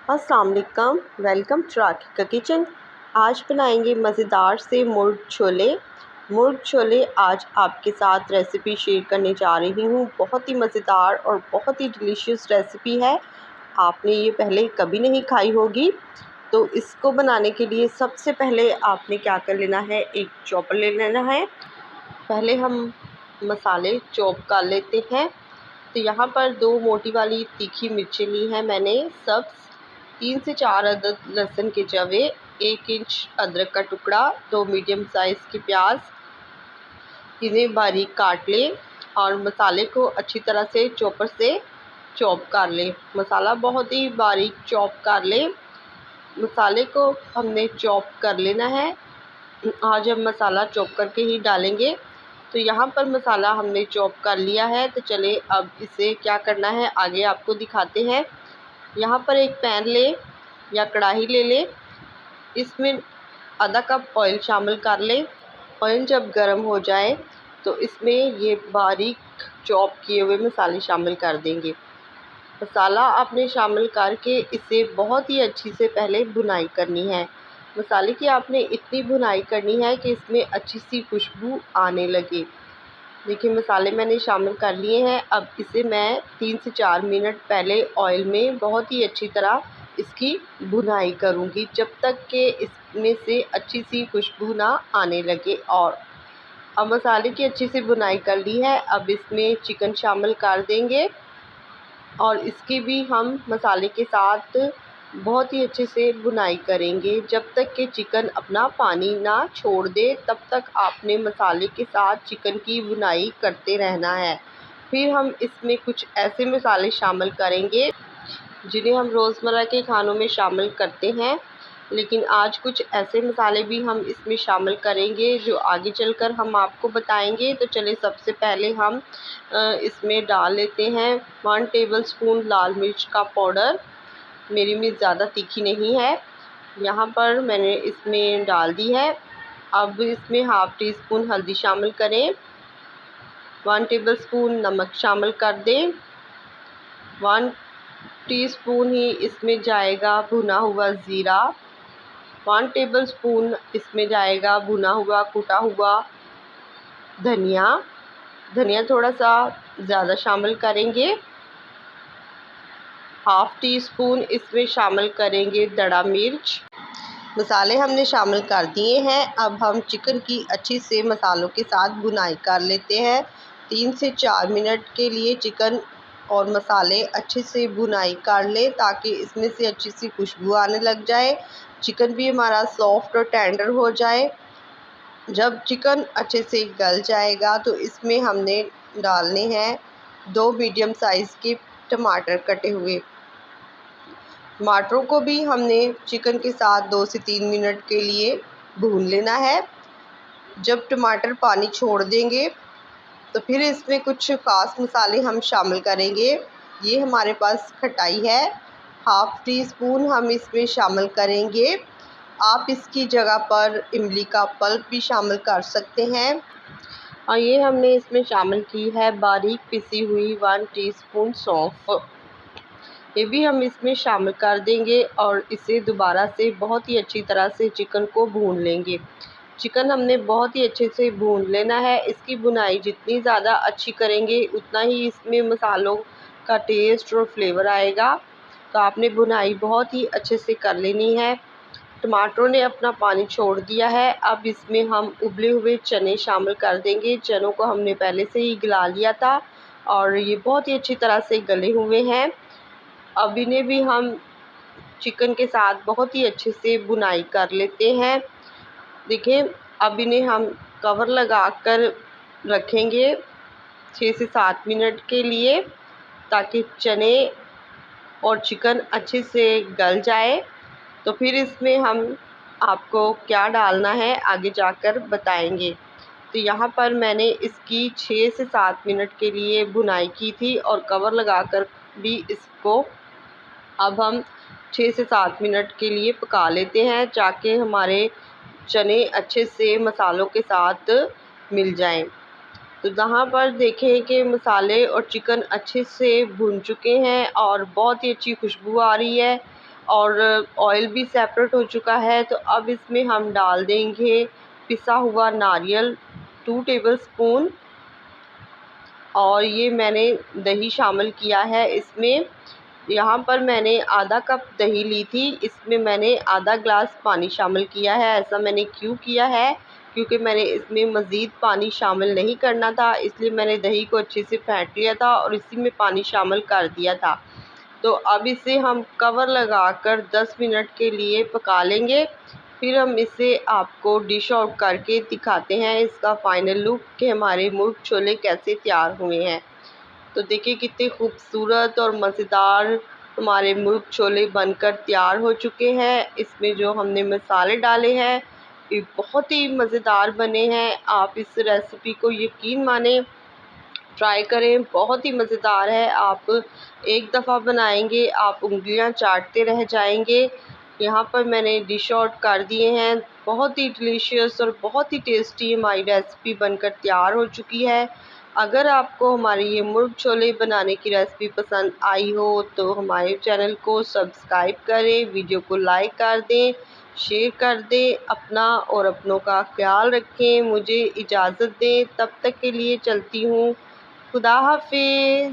अस्सलाम वालेकुम, welcome to rakhi kitchen. आज बनाएंगे मज़ेदार से मुर्ग छोले। मुर्ग छोले आज आपके साथ रेसिपी शेयर करने जा रही हूँ। बहुत ही मज़ेदार और बहुत ही डिलीशियस रेसिपी है। आपने ये पहले कभी नहीं खाई होगी। तो इसको बनाने के लिए सबसे पहले आपने क्या कर लेना है, एक चॉपर ले लेना है। पहले हम मसाले चॉप कर लेते हैं। तो यहाँ पर 2 मोटी वाली तीखी मिर्चें ली हैं मैंने, सब 3 से 4 अदद लहसुन के जवे, 1 इंच अदरक का टुकड़ा, 2 मीडियम साइज़ के प्याज, इन्हें बारीक काट लें और मसाले को अच्छी तरह से चॉपर से चॉप कर लें। मसाला बहुत ही बारीक चॉप कर लें। मसाले को हमने चॉप कर लेना है। आज हम मसाला चॉप करके ही डालेंगे। तो यहाँ पर मसाला हमने चॉप कर लिया है। तो चले अब इसे क्या करना है आगे आपको दिखाते हैं। यहाँ पर एक पैन लें या कढ़ाई ले लें, इसमें आधा कप ऑयल शामिल कर लें। ऑयल जब गर्म हो जाए तो इसमें ये बारीक चॉप किए हुए मसाले शामिल कर देंगे। मसाला आपने शामिल करके इसे बहुत ही अच्छी से पहले भुनाई करनी है। मसाले की आपने इतनी भुनाई करनी है कि इसमें अच्छी सी खुशबू आने लगे। देखिए मसाले मैंने शामिल कर लिए हैं। अब इसे मैं 3 से 4 मिनट पहले ऑयल में बहुत ही अच्छी तरह इसकी भुनाई करूंगी, जब तक कि इसमें से अच्छी सी खुशबू ना आने लगे। और अब मसाले की अच्छी सी भुनाई कर ली है। अब इसमें चिकन शामिल कर देंगे और इसकी भी हम मसाले के साथ बहुत ही अच्छे से भुनाई करेंगे, जब तक कि चिकन अपना पानी ना छोड़ दे। तब तक आपने मसाले के साथ चिकन की भुनाई करते रहना है। फिर हम इसमें कुछ ऐसे मसाले शामिल करेंगे जिन्हें हम रोज़मर्रा के खानों में शामिल करते हैं, लेकिन आज कुछ ऐसे मसाले भी हम इसमें शामिल करेंगे जो आगे चलकर हम आपको बताएंगे। तो चलिए सबसे पहले हम इसमें डाल लेते हैं 1 टेबलस्पून लाल मिर्च का पाउडर। मेरी मिर्च ज़्यादा तीखी नहीं है, यहाँ पर मैंने इसमें डाल दी है। अब इसमें हाफ़ टी स्पून हल्दी शामिल करें, 1 टेबलस्पून नमक शामिल कर दें, 1 टीस्पून ही इसमें जाएगा भुना हुआ ज़ीरा, 1 टेबलस्पून इसमें जाएगा भुना हुआ कुटा हुआ धनिया। धनिया थोड़ा सा ज़्यादा शामिल करेंगे। हाफ़ टी स्पून इसमें शामिल करेंगे दड़ा मिर्च। मसाले हमने शामिल कर दिए हैं। अब हम चिकन की अच्छी से मसालों के साथ भुनाई कर लेते हैं। 3 से 4 मिनट के लिए चिकन और मसाले अच्छे से भुनाई कर लें, ताकि इसमें से अच्छी सी खुशबू आने लग जाए, चिकन भी हमारा सॉफ्ट और टेंडर हो जाए। जब चिकन अच्छे से गल जाएगा तो इसमें हमने डालने हैं 2 मीडियम साइज़ के टमाटर कटे हुए। टमाटरों को भी हमने चिकन के साथ 2 से 3 मिनट के लिए भून लेना है। जब टमाटर पानी छोड़ देंगे तो फिर इसमें कुछ ख़ास मसाले हम शामिल करेंगे। ये हमारे पास खटाई है, हाफ़ टी स्पून हम इसमें शामिल करेंगे। आप इसकी जगह पर इमली का पल्प भी शामिल कर सकते हैं। और ये हमने इसमें शामिल की है बारीक पिसी हुई 1 टीस्पून सौंफ। ये भी हम इसमें शामिल कर देंगे और इसे दोबारा से बहुत ही अच्छी तरह से चिकन को भून लेंगे। चिकन हमने बहुत ही अच्छे से भून लेना है। इसकी भुनाई जितनी ज़्यादा अच्छी करेंगे उतना ही इसमें मसालों का टेस्ट और फ्लेवर आएगा। तो आपने भुनाई बहुत ही अच्छे से कर लेनी है। टमाटरों ने अपना पानी छोड़ दिया है। अब इसमें हम उबले हुए चने शामिल कर देंगे। चनों को हमने पहले से ही गला लिया था और ये बहुत ही अच्छी तरह से गले हुए हैं। अब इन्हें भी हम चिकन के साथ बहुत ही अच्छे से भुनाई कर लेते हैं। देखिए अब इन्हें हम कवर लगाकर रखेंगे 6 से 7 मिनट के लिए, ताकि चने और चिकन अच्छे से गल जाए। तो फिर इसमें हम आपको क्या डालना है आगे जाकर बताएंगे। तो यहाँ पर मैंने इसकी 6 से 7 मिनट के लिए भुनाई की थी और कवर लगाकर भी इसको अब हम 6 से 7 मिनट के लिए पका लेते हैं, ताकि हमारे चने अच्छे से मसालों के साथ मिल जाएं। तो यहाँ पर देखें कि मसाले और चिकन अच्छे से भुन चुके हैं और बहुत ही अच्छी खुशबू आ रही है। और ऑयल भी सेपरेट हो चुका है। तो अब इसमें हम डाल देंगे पिसा हुआ नारियल 2 टेबलस्पून, और ये मैंने दही शामिल किया है इसमें। यहाँ पर मैंने आधा कप दही ली थी, इसमें मैंने आधा ग्लास पानी शामिल किया है। ऐसा मैंने क्यों किया है, क्योंकि मैंने इसमें मज़ीद पानी शामिल नहीं करना था, इसलिए मैंने दही को अच्छे से फेंट लिया था और इसी में पानी शामिल कर दिया था। तो अब इसे हम कवर लगाकर 10 मिनट के लिए पका लेंगे। फिर हम इसे आपको डिश आउट करके दिखाते हैं इसका फ़ाइनल लुक कि हमारे मुर्ग छोले कैसे तैयार हुए हैं। तो देखिए कितने खूबसूरत और मज़ेदार हमारे मुर्ग छोले बनकर तैयार हो चुके हैं। इसमें जो हमने मसाले डाले हैं ये बहुत ही मज़ेदार बने हैं। आप इस रेसिपी को यकीन माने ट्राई करें, बहुत ही मज़ेदार है। आप एक दफ़ा बनाएंगे आप उंगलियां चाटते रह जाएंगे। यहाँ पर मैंने डिश आउट कर दिए हैं। बहुत ही डिलीशियस और बहुत ही टेस्टी हमारी रेसिपी बनकर तैयार हो चुकी है। अगर आपको हमारी ये मुर्ग छोले बनाने की रेसिपी पसंद आई हो तो हमारे चैनल को सब्सक्राइब करें, वीडियो को लाइक कर दें, शेयर कर दें। अपना और अपनों का ख्याल रखें। मुझे इजाज़त दें, तब तक के लिए चलती हूँ। खुदा हाफिज़।